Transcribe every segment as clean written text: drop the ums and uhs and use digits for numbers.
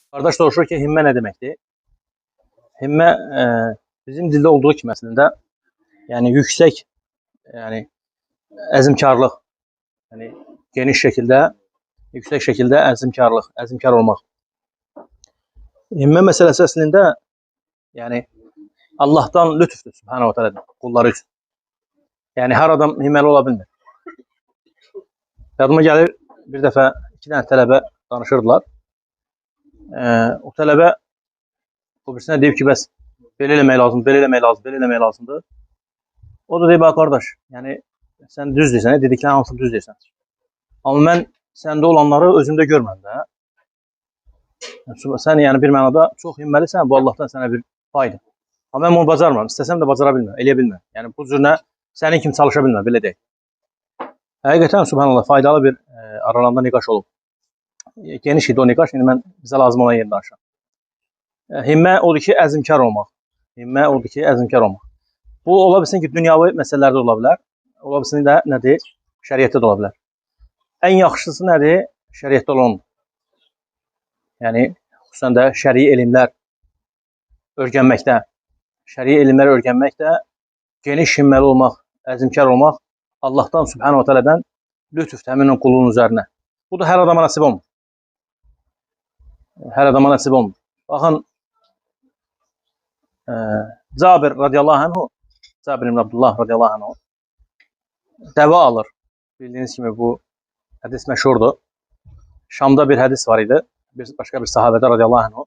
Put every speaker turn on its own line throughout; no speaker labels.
Qardaş soruşur ki, himmə nə deməkdir? Himmə bizim dildə olduğu kimi əslində, yəni yüksək, yəni əzmkarlıq, yəni geniş şəkildə, yüksək şəkildə əzmkar olmaq. Himmə məsələsi əslində, yəni Allahdan lütfdür Subhanahu wa Ta'ala qulları üçün. Yəni hər adam himməli ola bilmir. Yadıma gəlir, bir dəfə iki dənə tələbə danışırdılar. O tələbə o birisinə deyib ki, bəs belə eləmək lazımdır, belə eləmək lazımdır, belə eləmək lazımdır. O da deyib, qardaş, yəni sən düz deyirsən, dediklərin hamısını düz deyirsən. Amma mən səndə olanları özümdə görməm də. Sən yəni bir mənada çox himməlisən, bu Allahdan sənə bir paydır. Amma mən onu bacarmıram, istəsəm də bacara bilmirəm, eləyə bilmirəm. Yəni bu cürünə sənin kimi çalışa bilmirəm, belə deyək. Həqiqətən subhanallah faydalı bir aralarında niqaş olub. Geniş idi o niqaş, indi mən bizə lazım olan yerdə danışıram. Himmə odur ki, əzmkar olmaq. Himmə odur ki, əzmkar olmaq. Bu ola bilsin ki, dünyavi məsələlərdə ola bilər. Ola bilsin də nədir? Şəriətdə də ola bilər. Ən yaxşısı nədir? Şəriətdə olandır. Yəni xüsusən də şərii elmlər öyrənməkdə, şərii elmləri öyrənməkdə geniş himməli olmaq, əzmkar olmaq Allahdan Subhanahu wa Ta'ala'dan lütfdür həmin qulun üzərinə. Bu da hər adama nəsib olmur. Hər adama nəsib olmur. Baxın, Cabir radiyallahu anhu, Cabir ibn Abdullah radiyallahu anhu dəvə alır. Bildiyiniz kimi bu hədis məşhurdur. Şamda bir hədis var idi. Başqa bir sahabədə radiyallahu anhu.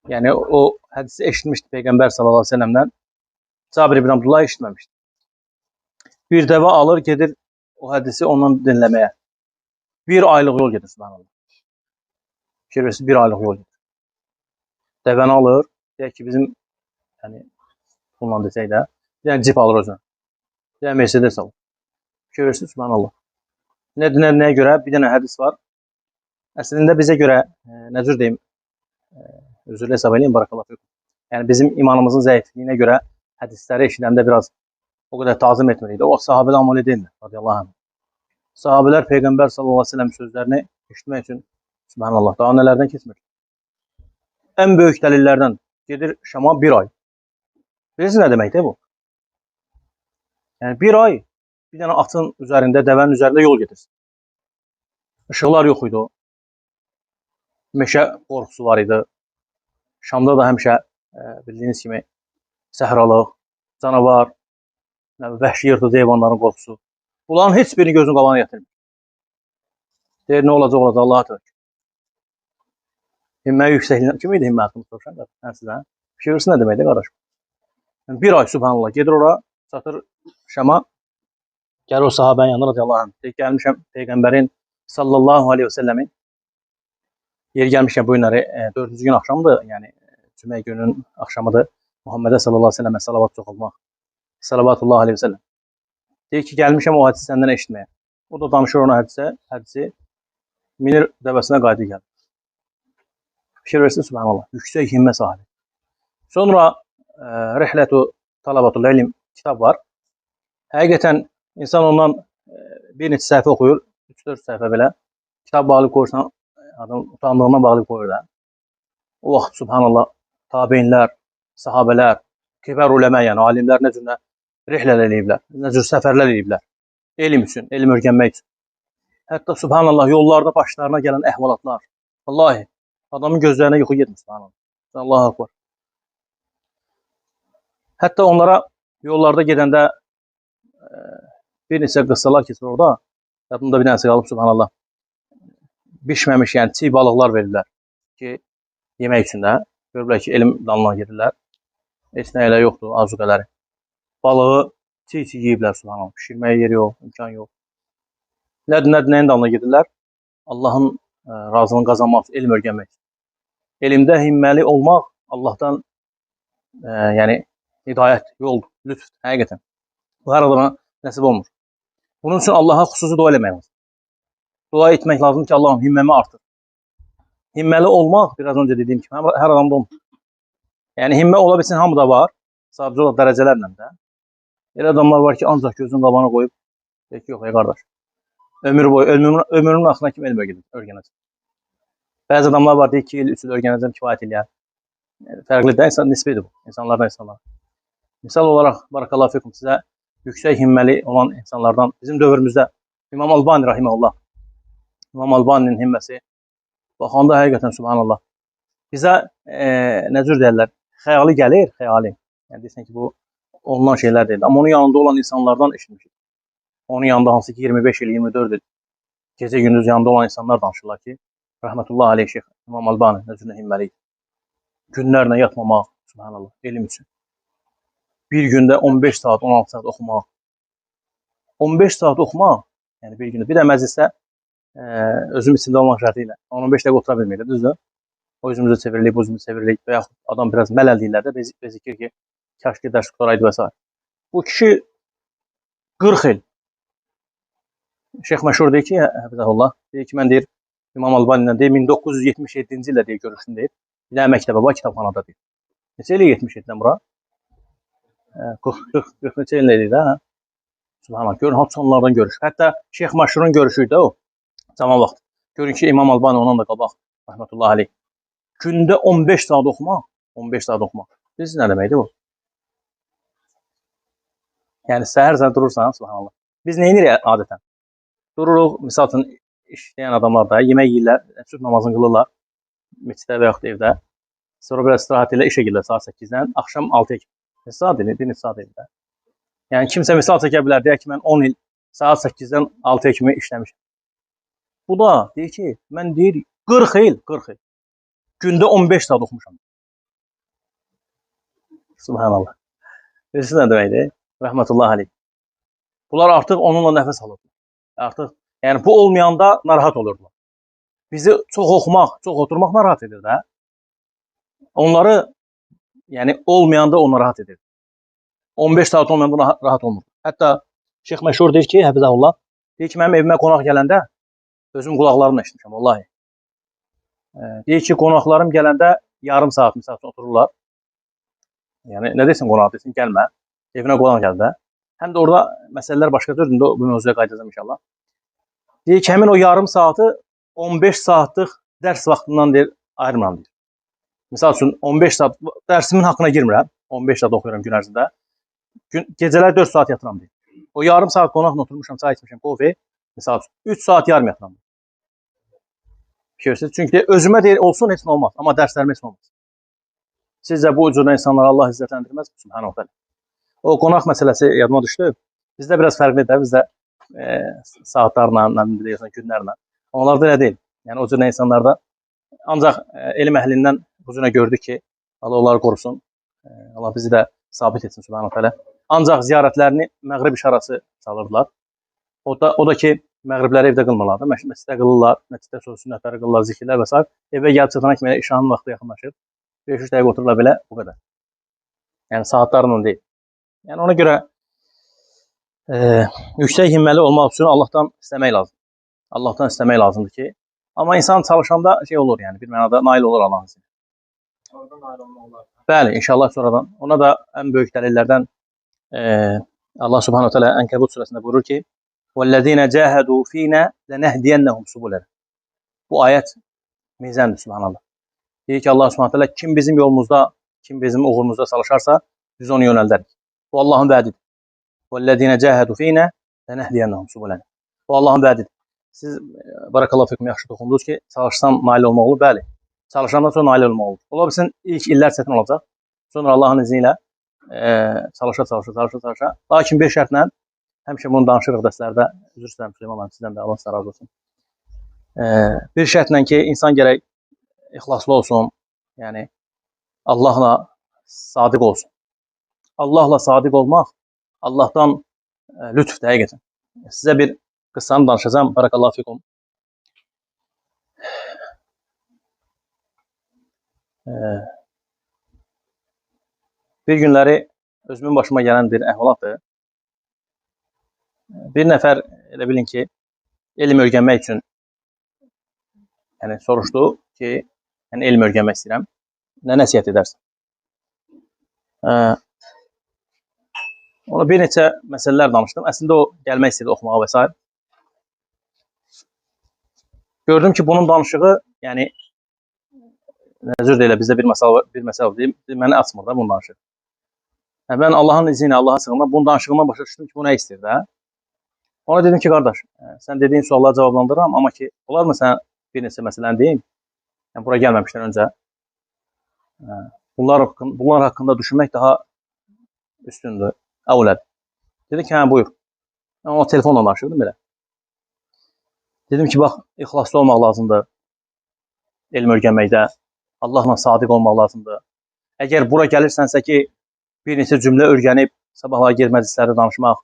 Yəni o hədisi eşitmişdi Peyğəmbər sallallahu aleyhi ve sellemdən. Cabir ibn Abdullah eşitməmişdi. Bir dəvə alır, gedir o hədisi ondan dinləməyə. Bir aylıq yol gedir subhanallah. Fikirləşir, bir aylıq yol gedir. Dəvəni alır, deyək ki, bizim yəni bununla desək də, yəni cip alır özünə. Yəni Mercedes alır. Fikirləşir, subhanallah. Nəyə görə? Bir dənə hədis var. Əslində bizə görə, nə cür deyim, özürlə hesab edeyim, barakallah. Yəni bizim imanımızın zəifliyinə görə hədisləri eşidəndə biraz o qədər tazim etməliydi. O sahabələr aməli deyildi, radiyallahu anh. Sahabələr Peyğəmbər sallallahu aleyhi ve sellem sözlərini eşitmək üçün, subhanallah, daha nələrdən keçmir. Ən böyük dəlillərdən gedir Şama bir ay. Bilirsiniz nə deməkdir bu? Yəni bir ay bir dənə atın üzərində, dəvənin üzərində yol gedirsin. Işıqlar yox idi o. Meşə qorxusu var idi. Şamda da həmişə bildiyiniz kimi səhralıq, canavar, vəhşi yırtıcı heyvanların qorxusu. Bunların heç birini gözünün qabağına gətirmir. Deyir, nə olacaq, Allah'a təvəkkül. Himmə yüksəkliyindən, kim idi himmə haqqında soruşan? Mən sizə. Fikirləşin nə deməkdir, qardaşım? Yəni, bir ay, subhanallah, gedir ora, çatır Şama, gəlir o sahabənin yanına, radiyallahu anh. Deyir, gəlmişəm Peyğəmbərin sallallahu aleyhi ve sellemin, yeri gəlmişəm bu günləri, 4-cü gün axşamdır, yəni cümə günün axşamıdır, Muhammedə sallallahu aleyhi ve sellemə salavat çox olmaq. Salavatullah aleyhi ve sellem. Deyir ki, gəlmişəm o hədisi səndən eşitməyə. O da danışır ona hədisi minir dəvəsinə qayıdır gəlir. Fikir versin, subhanallah, yüksək himmə sahibi. Sonra Rihlətu Talabatul İlm kitab var. Həqiqətən insan ondan bir neçə səhifə oxuyur, 3-4 səhifə belə. Kitab bağlı qoyursan, adam utandığından bağlı qoyur da. O vaxt, subhanallah, tabeinlər, sahabələr, kibar uləmə, yəni alimlər nə cür rihlələr eləyiblər, nə cür səfərlər eləyiblər. Elm üçün, elm öyrənmək üçün. Hətta subhanallah, yollarda başlarına gələn əhvalatlar. Vallahi, adamın gözlərinə yuxu getmir, subhanallah. Allahu akbar. Hətta onlara yollarda gedəndə bir neçə qıssalar keçir orada. Yadımda bir dənəsi qalıb, subhanallah. Bişməmiş, yəni çiğ balıqlar verirlər ki, yemək üçün də. Görürlər ki, elm dalına gedirlər. Heç nə elə yoxdur, azuqələri. Balığı çiğ yeyiblər, subhanallah. Pişirməyə yeri yox, imkan yox. Nəyin dalına gedirlər? Allahın razılığını qazanmaq üçün, elm öyrənmək üçün. Elmdə himməli olmaq Allahdan yəni hidayət, yoldur, lütfdur, həqiqətən. Bu hər adama nəsib olmur. Bunun üçün Allaha xüsusi dua eləmək lazım. Dua etmək lazım ki, Allahım himməmi artır. Himməli olmaq, biraz öncə dediyim kimi, hər adamda olmur. Yəni himmə ola bilsin, hamıda var. Sadəcə olaraq dərəcələrlə də. Elə adamlar var ki, ancaq gözünün qabağına qoyub, deyək ki, yox, qardaş. Ömrünün axırına kimi elm öyrənəcək. Bəzi adamlar var, deyir 2 il, 3 il öyrənəcəm, kifayət eləyər. Fərqli də, nisbidir bu, insanlardan insana. Misal olaraq, barakallahu fikum, sizə yüksək himməli olan insanlardan bizim dövrümüzdə İmam Albani rahimehullah. İmam Albani'nin himməsi baxanda həqiqətən subhanallah. Bizə nə cür deyirlər, xəyali gəlir, xəyali. Yəni desən ki, bu olunan şeylər deyil. Amma onun yanında olan insanlardan eşitmişik. Onun yanında hansı ki 25 il, 24 il gecə gündüz yanında olan insanlar danışırlar ki, rəhmətullah aleyh Şeyx İmam Albani nə cür himməli idi. Günlərlə yatmamaq, subhanallah, elm üçün. Bir gündə 15 saat, 16 saat oxumaq. 15 saat oxumaq, yəni bir gündə. Bir də məclisdə özüm içində olmaq şərti ilə 15 dəqiqə otura bilməyir, düzdür? O üzümüzü çeviririk, bu üzümüzü çeviririk və yaxud adam biraz mələl deyirlər də, bezikir ki, kaş ki dərs tutaraydı və s. Bu kişi 40 il. Şeyx məşhur deyir ki, həfizəhullah, deyir ki, mən deyir, İmam Albani ilə deyir, 1977-ci ildə deyir, görüşdüm deyir. Bir də məktəbə var, kitabxanada deyir. Neçə ilə 77-dən bura? 40 neçə ilə deyir də, hə? Subhanallah, görün, hansı onlardan görüş. Hətta Şeyx məşhurun görüşüydü o, zaman vaxt. Görün ki, İmam Albani ondan da qabaq, rəhmətullah aleyh. Gündə 15 saat oxumaq, 15 saat oxumaq. Bilirsiniz nə deməkdir bu? Yəni, səhər sən durursan, subhanallah. Biz nə edirik adətən? Dururuq, misal üçün, işləyən adamlar da yemək yeyirlər, sübh namazını qılırlar, məsciddə və yaxud evdə. Sonra biraz istirahət ilə işə gedirlər saat 8-dən, axşam 6-ya kimi. Bir saat edir, bir saat edir. Yəni, kimsə misal çəkə bilər, deyək ki, mən 10 il saat 8-dən 6-ya kimi işləmişəm. Bu da deyir ki, mən deyir 40 il, gündə 15 saat oxumuşam. Subhanallah. Bilirsiniz nə deməkdir? Rəhmətullah aleyh. Bunlar artıq onunla nəfəs alırlar. Artıq, yəni bu olmayanda narahat olurdular. Bizi çox oxumaq, çox oturmaq narahat edir də. Onları, yəni olmayanda o narahat edir. 15 saat olmayanda rahat olmur. Hətta Şeyx məşhur deyir ki, həfizəhullah, deyir ki, mənim evimə qonaq gələndə özüm qulaqlarımla eşitmişəm, vallahi. Deyir ki, qonaqlarım gələndə yarım saat misal otururlar. Yəni, nə desin qonaq desin, gəlmə. Evinə qonaq gəldə. Həm də orada məsələlər başqa dördür, bu mövzuya qayıdacağım inşallah. Deyir ki, həmin o yarım saatı 15 saatlıq dərs vaxtından deyir, ayırmıram deyir. Misal üçün, 15 saat dərsimin haqqına girmirəm. 15 saat oxuyuram gün ərzində. Gecələr 4 saat yatıram deyir. O yarım saat qonaqla oturmuşam, çay içmişəm, kofe. Misal üçün, 3 saat yarım yatıram. Fikirsiz. Çünki özümə deyir, olsun heç nə olmaz. Amma dərslərim heç nə olmaz. Sizcə bu cürdə insanları Allah izzətləndirməz mi? Subhanahu teala. O qonaq məsələsi yadıma düşdü. Bizdə biraz fərqlidir. Bizdə saatlarla, günlərlə. Onlarda elə deyil. Yəni o cürdə insanlarda ancaq elm əhlindən bu cürə gördük ki, Allah onları qorusun. Allah bizi də sabit etsin Subhanahu teala. Ancaq ziyarətlərini məğrib işarəsi çalırdılar. O da ki, məğribləri evdə qılmırlar da. Məsciddə qılırlar, məsciddə sünnətləri qılırlar, zikirlər və s. Evə gəlib çatana kimi işanın vaxtı yaxınlaşır. 5-3 dəqiqə otururlar belə, bu qədər. Yəni saatlarla deyil. Yəni ona görə yüksək himməli olmaq üçün Allahdan istəmək lazım. Allahdan istəmək lazımdır ki, amma insan çalışanda şey olur, yəni bir mənada nail olur Allahın izniyle. Sonradan nail olmaq. Bəli, inşallah sonradan. Ona da ən böyük dəlillərdən Allah Subhanahu teala Ənkəbut surəsində buyurur ki: "Vellezine cahadu fina lenehdiyennahum subulana." Bu ayət mizandır subhanallah. Deyir ki, Allah Subhanahu teala kim bizim yolumuzda, kim bizim uğrumuzda çalışarsa, biz onu yönəldərik. Bu Allahın vədidir. وَالَّذِينَ جَاهَدُوا فِينَا لَنَهْدِيَنَّهُمْ سُبُلَنَا. Bu Allahın vədidir. Siz barakallahu fikum yaxşı toxundunuz ki, çalışsam nail olmaq olur. Bəli. Çalışandan sonra nail olmaq olur. Ola bilsin ilk illər çətin olacaq. Sonra Allahın izni ilə çalışa. Lakin bir şərtlə, həmişə bunu danışırıq dərslərdə. Üzr istəyirəm Süleyman abi, sizdən də Allah sizə razı olsun. Bir şərtlə ki, insan gərək ixlaslı olsun. Yəni Allahla sadiq olsun. Allahla sadiq olmaq Allahdan lütfdir həqiqətən. Sizə bir qıssanı danışacağım. Barakallahu fikum. Bir günləri özümün başıma gələn bir əhvalatdır. Bir nəfər elə bilin ki, elm öyrənmək üçün yəni soruşdu ki, yəni elm öyrənmək istəyirəm. Nə nəsihət edərsən? Ona bir neçə məsələlər danışdım. Əslində o gəlmək istəyirdi oxumağa və s. Gördüm ki, bunun danışığı, yəni Özür dilə, bizdə bir məsələ var deyim. Məni açmır da bunu danışır. Ben Allah'ın izniyle, Allah'a sığınma, bunun danışığından başa düşdüm ki, bu nə istəyir də. Ona dedim ki, qardaş, sən dediyin sualları cavablandırıram, amma ki, olar mı sən bir neçə məsələni deyim? Yəni, bura gəlməmişdən öncə bunlar haqqında düşünmək daha üstündür, əvvəl. Dedi ki, hə, buyur. Mən ona telefonla danışırdım belə. Dedim ki, bax, ixlaslı olmaq lazımdır elm öyrənməkdə, Allahla sadiq olmaq lazımdır. Əgər bura gəlirsənsə ki, bir neçə cümlə öyrənib, sabahlar yer məclislərdə danışmaq,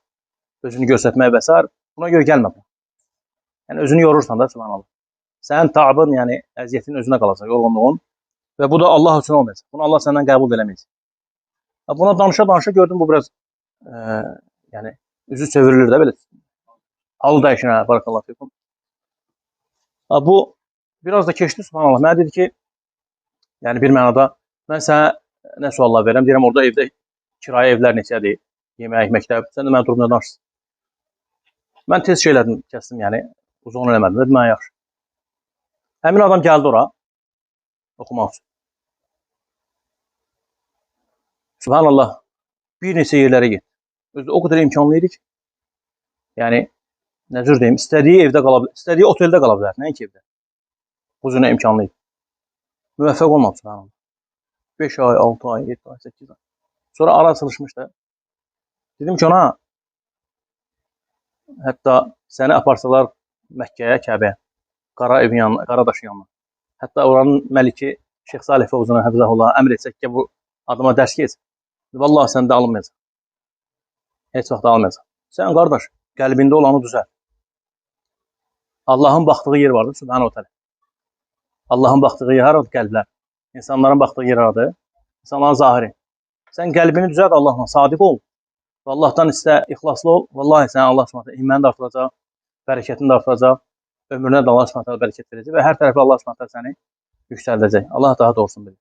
özünü göstərmək və s. buna görə gəlmə. Yəni, özünü yorursan da, subhanallah. Sənin taabın, yəni əziyyətin özünə qalacaq, yorğunluğun və bu da Allah üçün olmayacaq. Bunu Allah səndən qəbul eləməyəcək. Buna danışa-danışa gördüm, bu biraz yəni, üzü çevrilir də belə. Halı dəyişinə, barakallahu fikum. Bu, biraz da keçdi, subhanallah. Mənə dedi ki, yəni bir mənada, mən sənə nə suallar verirəm, deyirəm, orada evdə kirayə evlər neçədir, yemək, məktəb, sən də mənə durumda danışsın. Mən tez şeylədim, kəsdim, yəni, uzun eləmədim, dedim, mən yaxşı. Həmin adam gəldi ora, oxumaq üçün. Subhanallah, bir neçə yerlərə getdi. Özü o qədər imkanlı idi ki, yəni, nə cür deyim, istədiyi evdə qala bilər, istədiyi oteldə qala bilər, nəinki evdə. Bu cürə imkanlı idi. Müvəffəq olmadı, subhanallah. 5 ay, 6 ay, 7 ay, 8 ay. Sonra ara açılışmışdı. Dedim ki, ona, hətta səni aparsalar Məkkəyə, Kəbəyə, Qara evin yanına, Qaradaşın yanına. Hətta oranın məliki Şeyx Salih Fəvzuna Həfizəhullah əmr etsək ki, bu adama dərs keç. Vallahi səndə alınmayacaq. Heç vaxt alınmayacaq. Sən qardaş, qəlbində olanı düzəlt. Allahın baxdığı yer vardır, Subhanahu Teala. Allahın baxdığı yer haradır? Qəlblər. İnsanların baxdığı yer haradır? İnsanların zahiri. Sən qəlbini düzəlt Allahla, sadiq ol. Allahdan istə, ixlaslı ol. Vallahi sən Allah Subhanahu imanını da artıracaq, bərəkətini də artıracaq, ömrünə də Allah Subhanahu bərəkət verəcək və hər tərəfə Allah Subhanahu səni yüksəldəcək. Allah daha doğrusunu bilir.